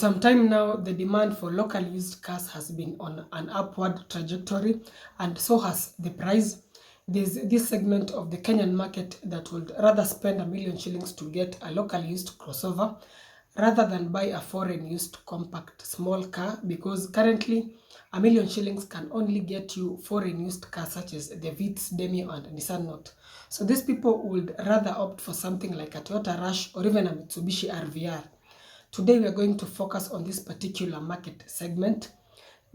some time now, the demand for local used cars has been on an upward trajectory, and so has the price. There's this segment of the Kenyan market that would rather spend a million shillings to get a local used crossover rather than buy a foreign used compact small car, because currently a million shillings can only get you foreign used cars such as the Vitz, Demio, and Nissan Note. So these people would rather opt for something like a Toyota Rush or even a Mitsubishi RVR. Today we are going to focus on this particular market segment.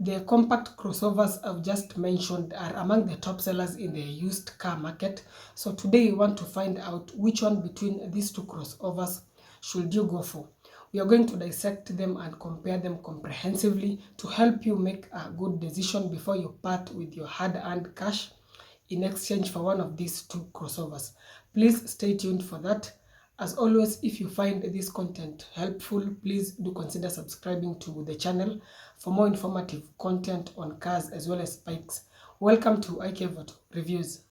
The compact crossovers I've just mentioned are among the top sellers in the used car market. So today we want to find out which one between these two crossovers should you go for. We are going to dissect them and compare them comprehensively to help you make a good decision before you part with your hard-earned cash in exchange for one of these two crossovers. Please stay tuned for that. As always, if you find this content helpful, please do consider subscribing to the channel for more informative content on cars as well as bikes. Welcome to IK Voto Reviews.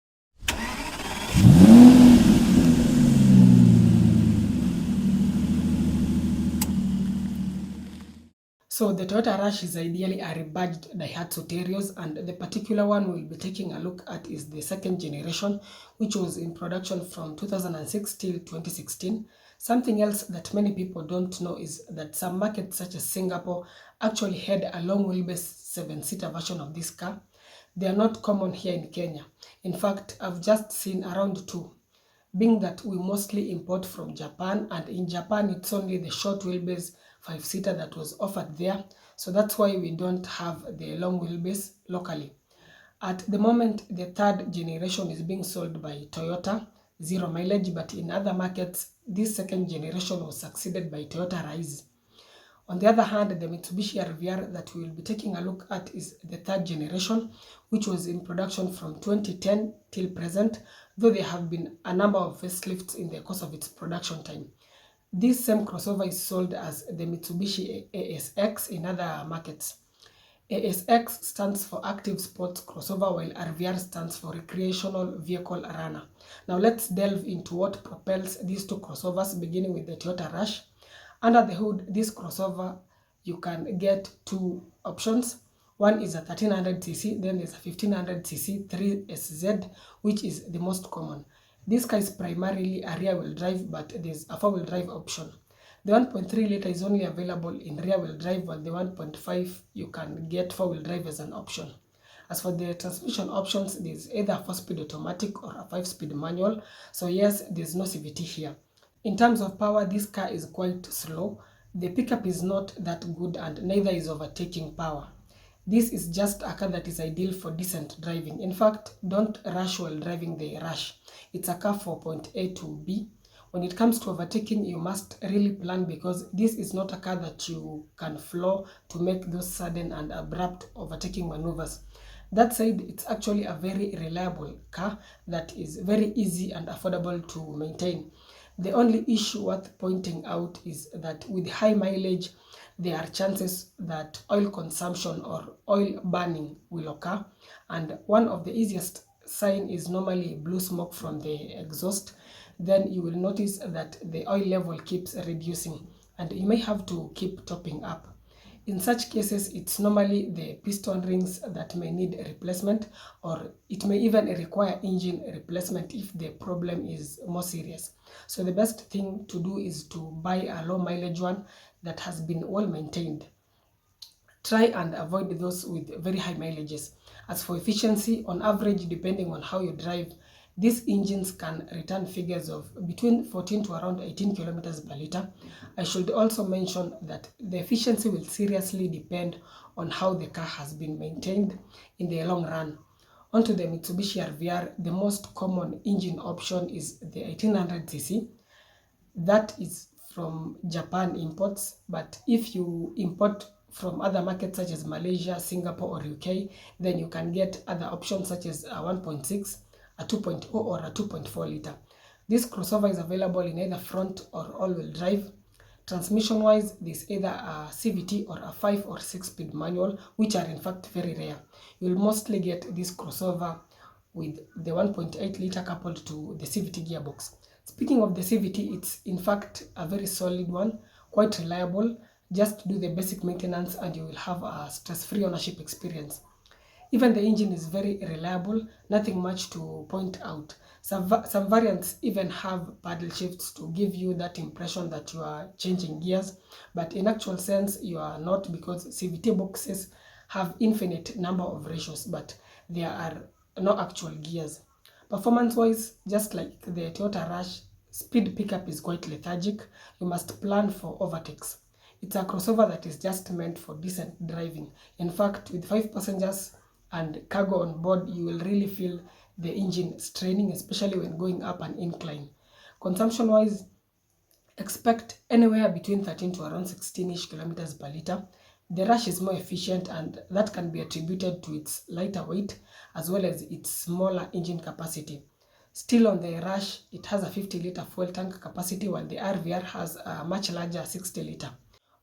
So the Toyota Rush is ideally a rebadged Daihatsu Terios, and the particular one we'll be taking a look at is the second generation, which was in production from 2006 till 2016. Something else that many people don't know is that some markets such as Singapore actually had a long wheelbase 7-seater version of this car. They are not common here in Kenya. In fact, I've just seen around two, being that we mostly import from Japan, and in Japan it's only the short wheelbase 5-seater that was offered there, so that's why we don't have the long wheelbase locally. At the moment, the third generation is being sold by Toyota, zero mileage, but in other markets, this second generation was succeeded by Toyota Rise. On the other hand, the Mitsubishi RVR that we will be taking a look at is the third generation, which was in production from 2010 till present, though there have been a number of facelifts in the course of its production time. This same crossover is sold as the Mitsubishi ASX in other markets. ASX stands for Active Sports Crossover, while RVR stands for Recreational Vehicle Runner. Now let's delve into what propels these two crossovers, beginning with the Toyota Rush. Under the hood, this crossover, you can get two options. One is a 1300cc, then there's a 1500cc 3SZ, which is the most common. This car is primarily a rear-wheel drive, but there's a 4-wheel drive option. The 1.3 liter is only available in rear-wheel drive, while the 1.5 you can get 4-wheel drive as an option. As for the transmission options, there's either a 4-speed automatic or a 5-speed manual, so yes, there's no CVT here. In terms of power, this car is quite slow. The pickup is not that good, and neither is overtaking power. This is just a car that is ideal for decent driving. In fact, don't rush while driving the Rush. It's a car for point A to B. When it comes to overtaking, you must really plan, because this is not a car that you can floor to make those sudden and abrupt overtaking maneuvers. That said, it's actually a very reliable car that is very easy and affordable to maintain. The only issue worth pointing out is that with high mileage, there are chances that oil consumption or oil burning will occur, and one of the easiest sign is normally blue smoke from the exhaust. Then you will notice that the oil level keeps reducing, and you may have to keep topping up. In such cases, it's normally the piston rings that may need replacement, or it may even require engine replacement if the problem is more serious. So the best thing to do is to buy a low mileage one that has been well maintained. Try and avoid those with very high mileages. As for efficiency, on average, depending on how you drive, these engines can return figures of between 14 to around 18 kilometers per liter. I should also mention that the efficiency will seriously depend on how the car has been maintained in the long run. Onto the Mitsubishi RVR, the most common engine option is the 1800cc. That is from Japan imports, but if you import from other markets such as Malaysia, Singapore, or UK, then you can get other options such as a 1.6, a 2.0, or a 2.4 liter. This crossover is available in either front or all-wheel drive. Transmission-wise, there's either a CVT or a 5 or 6-speed manual, which are in fact very rare. You'll mostly get this crossover with the 1.8 liter coupled to the CVT gearbox. Speaking of the CVT, it's in fact a very solid one, quite reliable. Just do the basic maintenance and you will have a stress-free ownership experience. Even the engine is very reliable, nothing much to point out. Some variants even have paddle shifts to give you that impression that you are changing gears, but in actual sense you are not, because CVT boxes have infinite number of ratios, but there are no actual gears. Performance-wise, just like the Toyota Rush, speed pickup is quite lethargic. You must plan for overtakes. It's a crossover that is just meant for decent driving. In fact, with 5 passengers and cargo on board, you will really feel the engine straining, especially when going up an incline. Consumption-wise, expect anywhere between 13 to around 16-ish kilometers per liter. The Rush is more efficient, and that can be attributed to its lighter weight as well as its smaller engine capacity. Still, on the Rush, it has a 50-liter fuel tank capacity, while the RVR has a much larger 60-liter.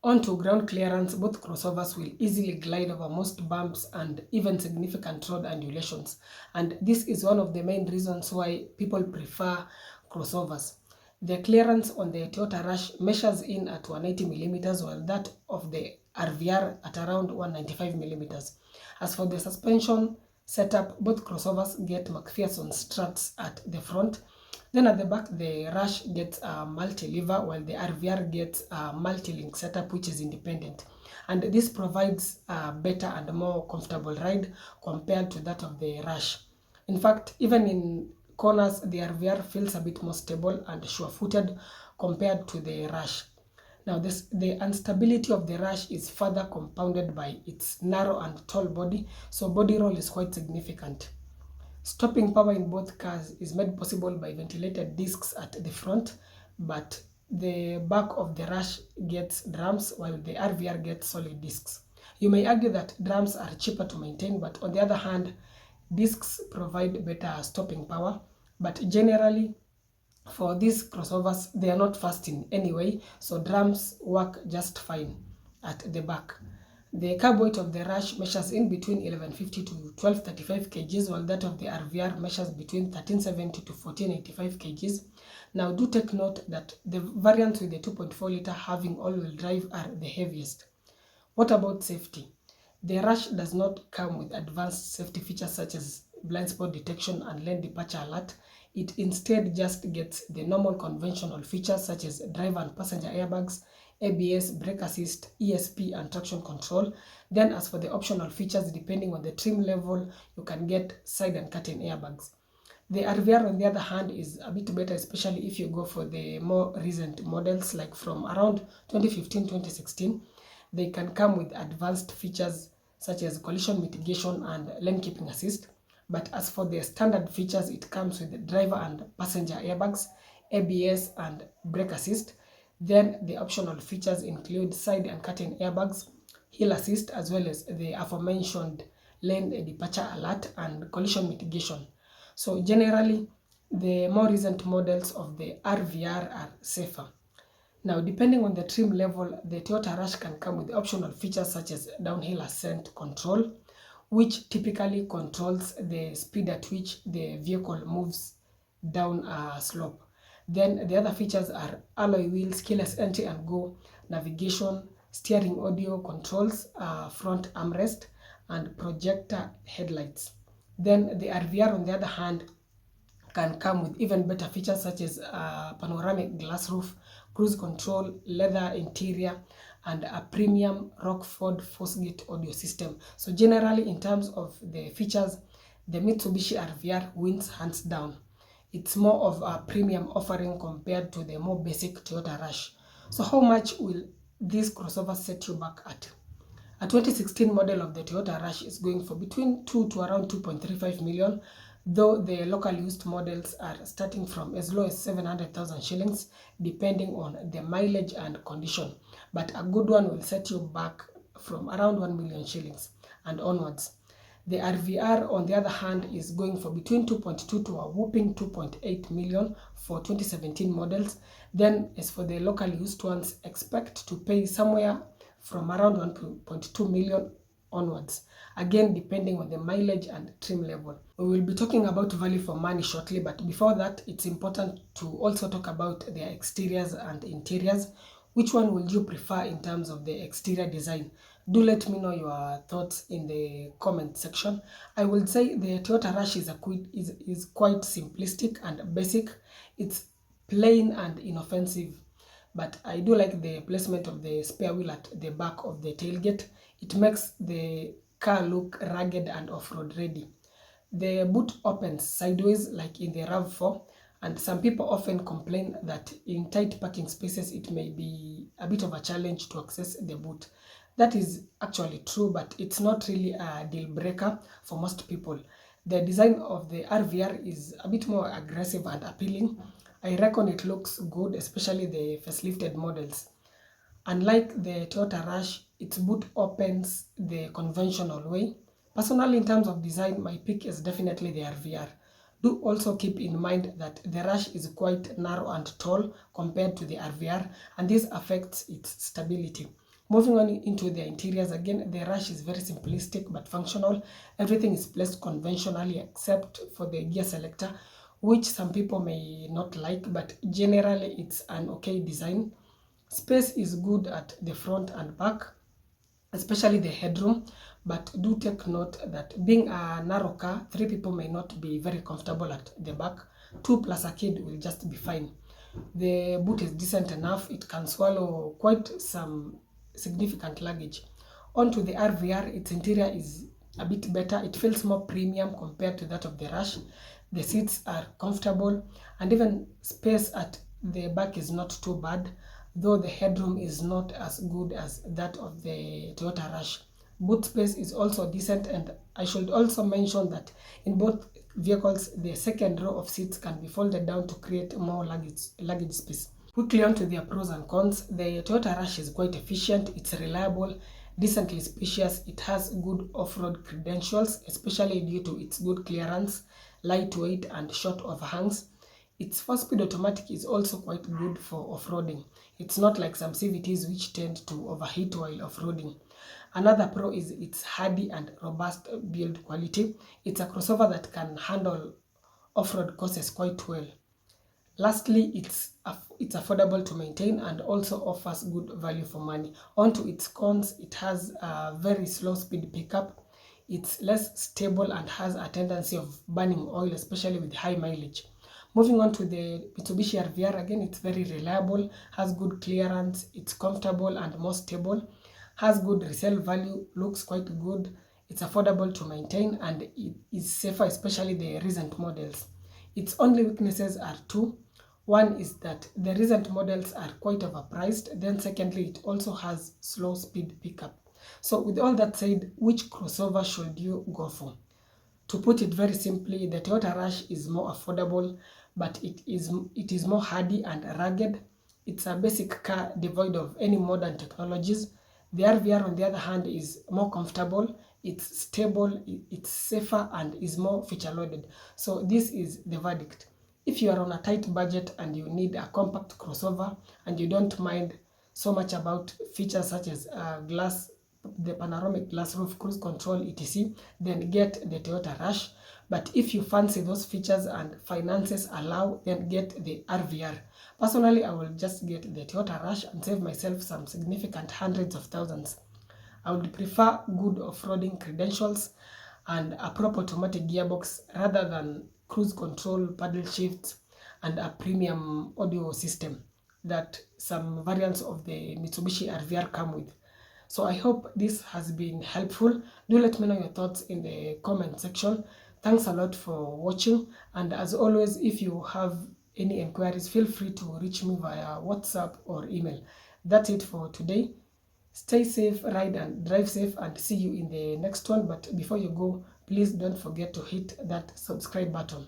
On to ground clearance, both crossovers will easily glide over most bumps and even significant road undulations. And this is one of the main reasons why people prefer crossovers. The clearance on the Toyota Rush measures in at 180 millimeters, while that of the RVR at around 195 millimeters. As for the suspension setup, both crossovers get McPherson struts at the front. Then at the back, the Rush gets a multi-lever, while the RVR gets a multi-link setup, which is independent. And this provides a better and more comfortable ride compared to that of the Rush. In fact, even in corners, the RVR feels a bit more stable and sure-footed compared to the Rush. Now, the instability of the Rush is further compounded by its narrow and tall body, so body roll is quite significant. Stopping power in both cars is made possible by ventilated discs at the front, but the back of the Rush gets drums while the RVR gets solid discs. You may argue that drums are cheaper to maintain, but on the other hand, discs provide better stopping power. But generally, for these crossovers, they are not fast in any way, so drums work just fine at the back. The carb weight of the Rush measures in between 1150 to 1235 kgs, while that of the RVR measures between 1370 to 1485 kgs. Now, do take note that the variants with the 2.4 liter having all-wheel drive are the heaviest. What about safety? The Rush does not come with advanced safety features such as blind spot detection and lane departure alert. It instead just gets the normal conventional features such as driver and passenger airbags, ABS, brake assist, ESP, and traction control. Then as for the optional features, depending on the trim level, you can get side and curtain airbags. The RVR, on the other hand, is a bit better, especially if you go for the more recent models, like from around 2015-2016. They can come with advanced features such as collision mitigation and lane keeping assist. But as for the standard features, it comes with the driver and passenger airbags, ABS, and brake assist. Then the optional features include side and curtain airbags, hill assist, as well as the aforementioned lane departure alert and collision mitigation. So generally, the more recent models of the RVR are safer. Now, depending on the trim level, the Toyota Rush can come with optional features such as downhill ascent control, which typically controls the speed at which the vehicle moves down a slope. Then the other features are alloy wheels, keyless entry and go, navigation, steering audio controls, front armrest, and projector headlights. Then the RVR, on the other hand, can come with even better features such as panoramic glass roof, cruise control, leather interior, and a premium Rockford Force-Gate audio system. So generally, in terms of the features, the Mitsubishi RVR wins hands down. It's more of a premium offering compared to the more basic Toyota Rush. So how much will this crossover set you back at? A 2016 model of the Toyota Rush is going for between 2 to around 2.35 million, though the local used models are starting from as low as 700,000 shillings, depending on the mileage and condition. But a good one will set you back from around 1 million shillings and onwards. The RVR, on the other hand, is going for between 2.2 to a whopping 2.8 million for 2017 models. Then, as for the local used ones, expect to pay somewhere from around 1.2 million onwards, again depending on the mileage and trim level. We will be talking about value for money shortly, but before that, it's important to also talk about their exteriors and interiors. Which one would you prefer in terms of the exterior design? Do let me know your thoughts in the comment section. I would say the Toyota Rush is quite simplistic and basic. It's plain and inoffensive, but I do like the placement of the spare wheel at the back of the tailgate. It makes the car look rugged and off-road ready. The boot opens sideways like in the RAV4, and some people often complain that in tight parking spaces it may be a bit of a challenge to access the boot. That is actually true, but it's not really a deal breaker for most people. The design of the RVR is a bit more aggressive and appealing. I reckon it looks good, especially the facelifted models. Unlike the Toyota Rush, its boot opens the conventional way. Personally, in terms of design, my pick is definitely the RVR. Do also keep in mind that the Rush is quite narrow and tall compared to the RVR, and this affects its stability. Moving on into the interiors, again, the Rush is very simplistic but functional. Everything is placed conventionally except for the gear selector, which some people may not like, but generally it's an okay design. Space is good at the front and back, especially the headroom, but do take note that being a narrow car, 3 people may not be very comfortable at the back. 2 plus a kid will just be fine. The boot is decent enough, it can swallow quite some significant luggage. Onto the RVR, its interior is a bit better. It feels more premium compared to that of the Rush. The seats are comfortable, and even space at the back is not too bad, though the headroom is not as good as that of the Toyota Rush. Boot space is also decent, and I should also mention that in both vehicles, the second row of seats can be folded down to create more luggage space. Quickly on to their pros and cons. The Toyota Rush is quite efficient, it's reliable, decently spacious, it has good off-road credentials, especially due to its good clearance, lightweight and short overhangs. Its 4-speed automatic is also quite good for off-roading. It's not like some CVTs which tend to overheat while off-roading. Another pro is its hardy and robust build quality. It's a crossover that can handle off-road courses quite well. Lastly, it's affordable to maintain and also offers good value for money. Onto its cons, it has a very slow speed pickup. It's less stable and has a tendency of burning oil, especially with high mileage. Moving on to the Mitsubishi RVR, again, it's very reliable, has good clearance, it's comfortable and more stable, has good resale value, looks quite good, it's affordable to maintain, and it is safer, especially the recent models. Its only weaknesses are two. One is that the recent models are quite overpriced. Then secondly, it also has slow speed pickup. So with all that said, which crossover should you go for? To put it very simply, the Toyota Rush is more affordable, but it is more hardy and rugged. It's a basic car devoid of any modern technologies. The RVR, on the other hand, is more comfortable, it's stable, it's safer, and is more feature loaded. So this is the verdict. If you are on a tight budget and you need a compact crossover and you don't mind so much about features such as the panoramic glass roof, cruise control, etc., then get the Toyota Rush. But if you fancy those features and finances allow, then get the RVR. Personally, I will just get the Toyota Rush and save myself some significant hundreds of thousands. I would prefer good off-roading credentials and a proper automatic gearbox rather than cruise control, paddle shifts, and a premium audio system that some variants of the Mitsubishi RVR come with. So I hope this has been helpful. Do let me know your thoughts in the comment section. Thanks a lot for watching, and as always, if you have any inquiries, feel free to reach me via WhatsApp or email. That's it for today. Stay safe, ride and drive safe, and see you in the next one. But before you go, please don't forget to hit that subscribe button.